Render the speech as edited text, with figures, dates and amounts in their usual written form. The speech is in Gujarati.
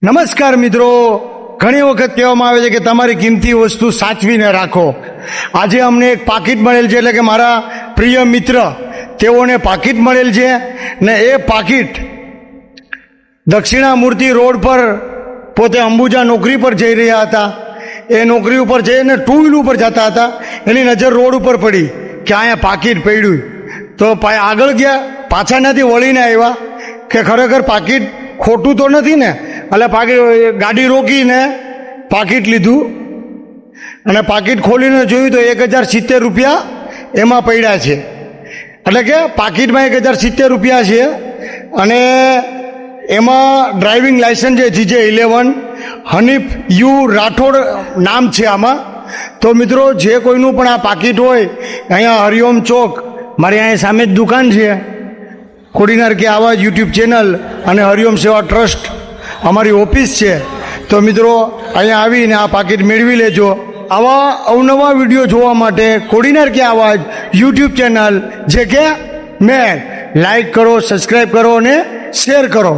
નમસ્કાર મિત્રો, ઘણી વખત કહેવામાં આવે છે કે તમારી કિંમતી વસ્તુ સાચવીને રાખો. આજે અમને એક પાકીટ મળેલ છે, એટલે કે મારા પ્રિય મિત્ર તેઓને પાકીટ મળેલ છે ને એ પાકીટ દક્ષિણામૂર્તિ રોડ પર પોતે અંબુજા નોકરી પર જઈ રહ્યા હતા. એ નોકરી ઉપર જઈને ટુ વ્હીલ ઉપર જતા હતા, એની નજર રોડ ઉપર પડી કે અહીંયા પાકીટ પડ્યું. તો આગળ ગયા, પાછા નથી વળીને આવ્યા કે ખરેખર પાકીટ ખોટું તો નથી ને. એટલે ગાડી રોકીને પાકીટ લીધું અને પાકીટ ખોલીને જોયું તો 1070 રૂપિયા એમાં પડ્યા છે. એટલે કે પાકીટમાં 1070 રૂપિયા છે અને એમાં ડ્રાઇવિંગ લાયસન્સ છે GJ11 હનીફ યુ રાઠોડ નામ છે આમાં. તો મિત્રો, જે કોઈનું પણ આ પાકીટ હોય, અહીંયા હરિઓમ ચોક મારી અહીંયા સામે જ દુકાન છે, કોડીનાર કે આવાજ યુટ્યુબ ચેનલ અને હરિઓમ સેવા ટ્રસ્ટ અમારી ઓફિસ છે. તો મિત્રો, અહીંયા આવીને આ પાકીટ મેળવી લેજો. આવા અવનવા વિડીયો જોવા માટે કોડીનાર કે આવાજ યુટ્યુબ ચેનલ જે કે મેં લાઈક કરો, સબસ્ક્રાઈબ કરો અને શેર કરો.